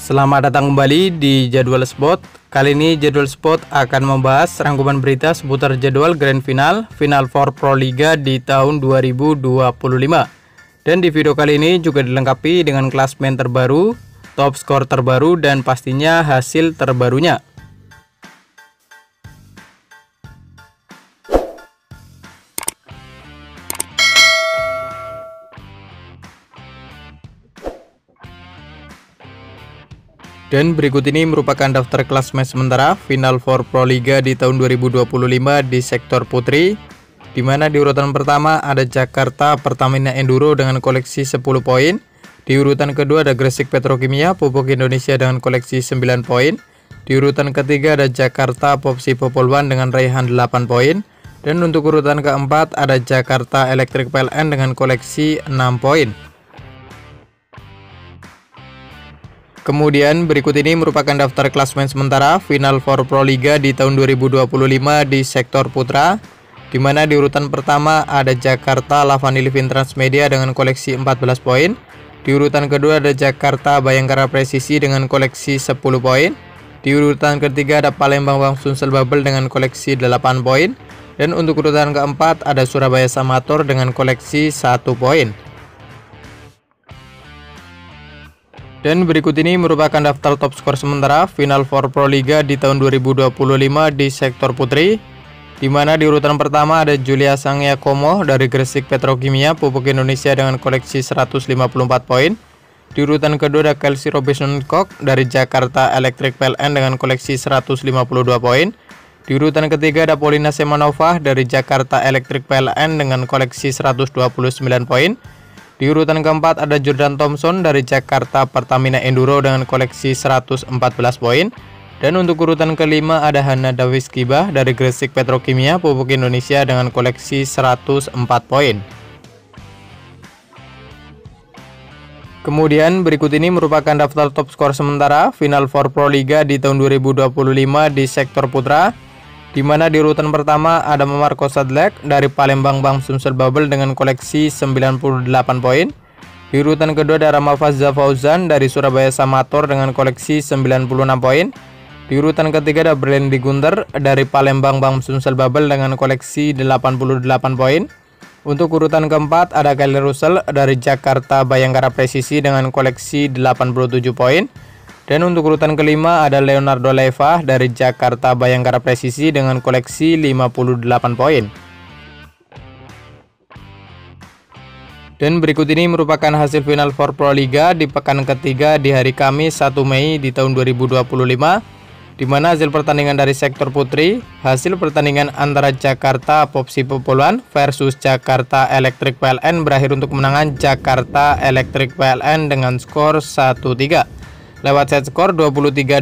Selamat datang kembali di Jadwal Sport. Kali ini Jadwal Sport akan membahas rangkuman berita seputar jadwal Grand Final Final Four Pro Liga di tahun 2025. Dan di video kali ini juga dilengkapi dengan klasemen terbaru, top skor terbaru, dan pastinya hasil terbarunya. Dan berikut ini merupakan daftar klasemen sementara Final Four Pro Liga di tahun 2025 di sektor putri, di mana di urutan pertama ada Jakarta Pertamina Enduro dengan koleksi 10 poin. Di urutan kedua ada Gresik Petrokimia Pupuk Indonesia dengan koleksi 9 poin. Di urutan ketiga ada Jakarta Popsi Popoluan dengan raihan 8 poin. Dan untuk urutan keempat ada Jakarta Electric PLN dengan koleksi 6 poin. Kemudian berikut ini merupakan daftar klasemen sementara Final Four Pro Liga di tahun 2025 di sektor putra, di mana di urutan pertama ada Jakarta Lavani Livin Transmedia dengan koleksi 14 poin. Di urutan kedua ada Jakarta Bayangkara Presisi dengan koleksi 10 poin. Di urutan ketiga ada Palembang Bang Sumsel Bubble dengan koleksi 8 poin. Dan untuk urutan keempat ada Surabaya Samator dengan koleksi 1 poin. Dan berikut ini merupakan daftar top skor sementara Final Four Pro Liga di tahun 2025 di sektor putri, di mana di urutan pertama ada Julia Sangya Komo dari Gresik Petrokimia Pupuk Indonesia dengan koleksi 154 poin. Di urutan kedua ada Kelsey Robinson Cook dari Jakarta Electric PLN dengan koleksi 152 poin. Di urutan ketiga ada Polina Semanova dari Jakarta Electric PLN dengan koleksi 129 poin. Di urutan keempat ada Jordan Thompson dari Jakarta Pertamina Enduro dengan koleksi 114 poin. Dan untuk urutan kelima ada Hana Dawiskibah dari Gresik Petrokimia Pupuk Indonesia dengan koleksi 104 poin. Kemudian berikut ini merupakan daftar top skor sementara Final Four Pro Liga di tahun 2025 di sektor putra, di mana di urutan pertama ada Marco Sadlek dari Palembang Bang Sumsel Bubble dengan koleksi 98 poin. Di urutan kedua ada Ramafazza Fauzan dari Surabaya Samator dengan koleksi 96 poin. Di urutan ketiga ada Brandy Gunter dari Palembang Bang Sumsel Bubble dengan koleksi 88 poin. Untuk urutan keempat ada Kylie Russell dari Jakarta Bayangkara Presisi dengan koleksi 87 poin. Dan untuk urutan kelima ada Leonardo Leva dari Jakarta Bayangkara Presisi dengan koleksi 58 poin. Dan berikut ini merupakan hasil Final Four Pro Liga di pekan ketiga di hari Kamis 1 Mei di tahun 2025, di mana hasil pertandingan dari sektor putri, hasil pertandingan antara Jakarta Popsi Popoluan versus Jakarta Electric PLN berakhir untuk kemenangan Jakarta Electric PLN dengan skor 1-3. Lewat set skor 23-25,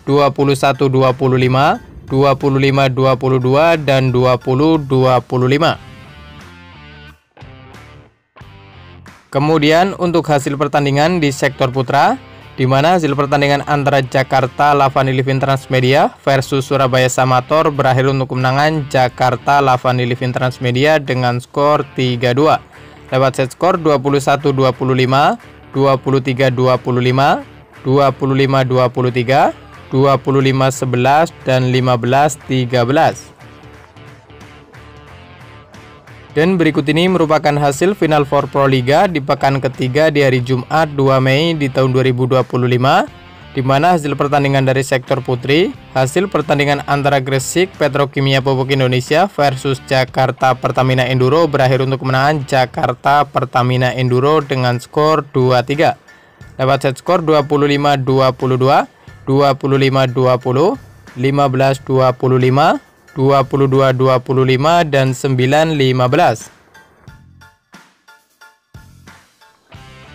21-25, 25-22, dan 20-25. Kemudian untuk hasil pertandingan di sektor putra, di mana hasil pertandingan antara Jakarta Lavani Livin Transmedia versus Surabaya Samator berakhir untuk kemenangan Jakarta Lavani Livin Transmedia dengan skor 3-2. Lewat set skor 21-25, 23-25, 25-23, 25-11, dan 15-13. Dan berikut ini merupakan hasil Final Four Pro Liga di pekan ketiga di hari Jumat 2 Mei di tahun 2025, di mana hasil pertandingan dari sektor putri, hasil pertandingan antara Gresik Petrokimia Pupuk Indonesia versus Jakarta Pertamina Enduro berakhir untuk kemenangan Jakarta Pertamina Enduro dengan skor 2-3. Lewat set skor 25-22, 25-20, 15-25, 22-25, dan 9-15.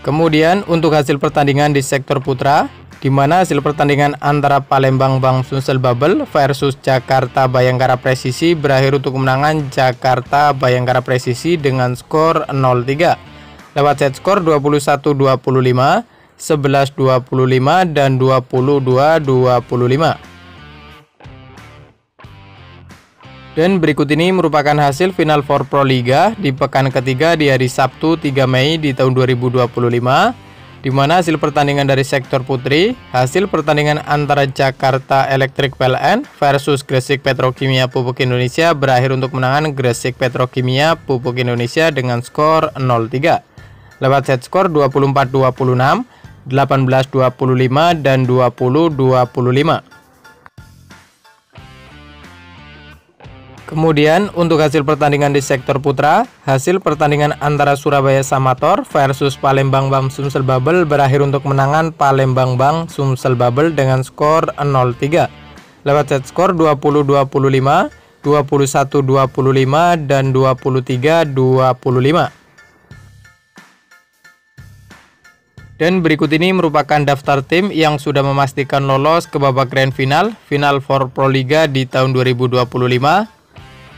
Kemudian untuk hasil pertandingan di sektor putra, di mana hasil pertandingan antara Palembang Bang Sumsel Bubble versus Jakarta Bayangkara Presisi berakhir untuk kemenangan Jakarta Bayangkara Presisi dengan skor 0-3. Lewat set skor 21-25, 11-25, dan 22-25. Dan berikut ini merupakan hasil Final Four Pro Liga di pekan ketiga di hari Sabtu 3 Mei di tahun 2025, Di mana hasil pertandingan dari sektor putri, hasil pertandingan antara Jakarta Electric PLN versus Gresik Petrokimia Pupuk Indonesia berakhir untuk kemenangan Gresik Petrokimia Pupuk Indonesia dengan skor 0-3 lewat set skor 24-26, 18-25, dan 20-25. Kemudian untuk hasil pertandingan di sektor putra, hasil pertandingan antara Surabaya Samator versus Palembang Bam Sumsel Babel berakhir untuk kemenangan Palembang Bam Sumsel Babel dengan skor 0-3 lewat set skor 20-25, 21-25, dan 23-25. Dan berikut ini merupakan daftar tim yang sudah memastikan lolos ke babak grand final, Final Four Proliga di tahun 2025.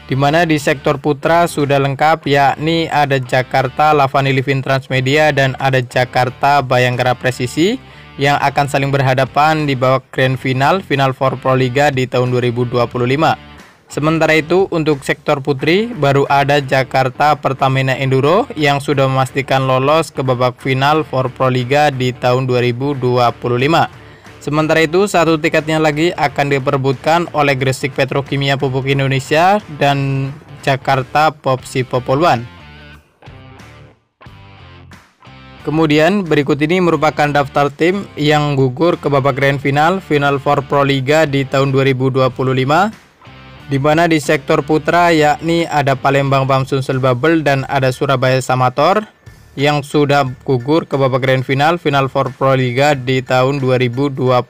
Di mana di sektor putra sudah lengkap, yakni ada Jakarta Lavani Livin Transmedia dan ada Jakarta Bayangkara Presisi yang akan saling berhadapan di babak grand final Final Four Proliga di tahun 2025. Sementara itu untuk sektor putri baru ada Jakarta Pertamina Enduro yang sudah memastikan lolos ke babak final Four Proliga di tahun 2025. Sementara itu, satu tiketnya lagi akan diperebutkan oleh Gresik Petrokimia Pupuk Indonesia dan Jakarta Popsi Popoluan. Kemudian berikut ini merupakan daftar tim yang gugur ke babak grand final Final Four Proliga di tahun 2025. Di mana di sektor putra yakni ada Palembang Bam Sumsel Babel dan ada Surabaya Samator yang sudah gugur ke babak grand final Final Four Proliga di tahun 2025.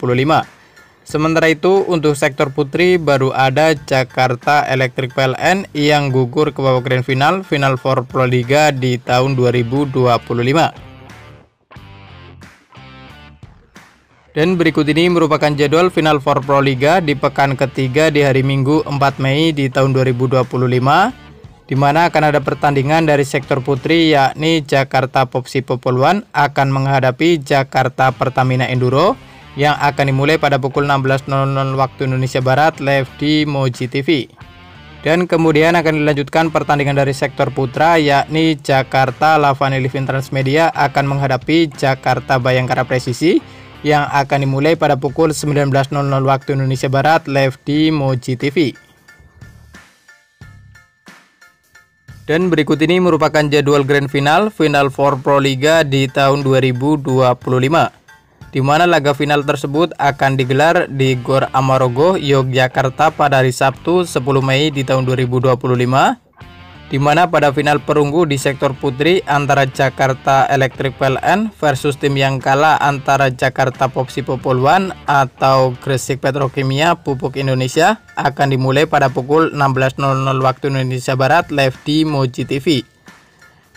Sementara itu untuk sektor putri baru ada Jakarta Electric PLN yang gugur ke babak grand final Final Four Proliga di tahun 2025. Dan berikut ini merupakan jadwal Final Four Proliga di pekan ketiga di hari Minggu 4 Mei di tahun 2025. Di mana akan ada pertandingan dari sektor putri yakni Jakarta Popsi Popoluan akan menghadapi Jakarta Pertamina Enduro yang akan dimulai pada pukul 16.00 waktu Indonesia Barat live di Moji TV. Dan kemudian akan dilanjutkan pertandingan dari sektor putra yakni Jakarta Lavani Livin Transmedia akan menghadapi Jakarta Bayangkara Presisi yang akan dimulai pada pukul 19.00 waktu Indonesia Barat live di Moji TV. Dan berikut ini merupakan jadwal grand final Final Four Proliga di tahun 2025. Di mana laga final tersebut akan digelar di Gor Amarogo, Yogyakarta pada hari Sabtu 10 Mei di tahun 2025. Di mana pada final perunggu di sektor putri antara Jakarta Electric PLN versus tim yang kalah antara Jakarta Popsi Popoluan atau Gresik Petrokimia Pupuk Indonesia akan dimulai pada pukul 16.00 waktu Indonesia Barat live di Moji TV.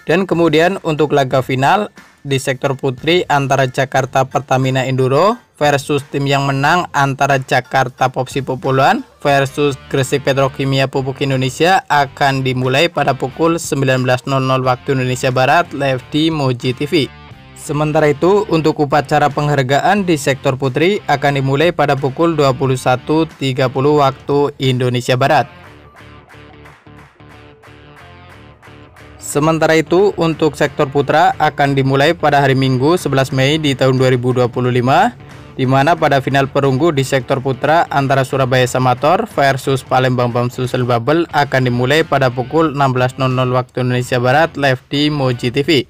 Dan kemudian untuk laga final di sektor putri antara Jakarta Pertamina Enduro versus tim yang menang antara Jakarta Popsi Popoluan versus Gresik Petrokimia Pupuk Indonesia akan dimulai pada pukul 19.00 waktu Indonesia Barat live di Moji TV. Sementara itu untuk upacara penghargaan di sektor putri akan dimulai pada pukul 21.30 waktu Indonesia Barat. Sementara itu untuk sektor putra akan dimulai pada hari Minggu 11 Mei di tahun 2025, di mana pada final perunggu di sektor putra antara Surabaya Samator versus Palembang Bam Sumsel Babel akan dimulai pada pukul 16.00 waktu Indonesia Barat live di Moji TV.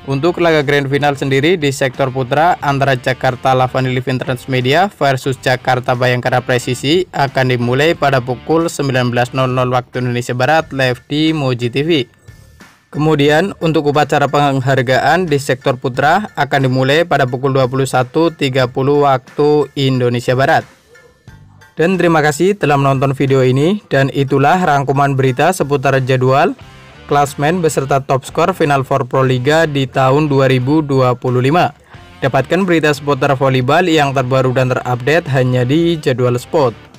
Untuk laga grand final sendiri di sektor putra antara Jakarta Lavani Livin Transmedia versus Jakarta Bayangkara Presisi akan dimulai pada pukul 19.00 waktu Indonesia Barat live di Moji TV. Kemudian untuk upacara penghargaan di sektor putra akan dimulai pada pukul 21.30 waktu Indonesia Barat. Dan terima kasih telah menonton video ini, dan itulah rangkuman berita seputar jadwal, klasmen beserta top skor Final Four Proliga di tahun 2025. Dapatkan berita seputar volleyball yang terbaru dan terupdate hanya di Jadwal Sport.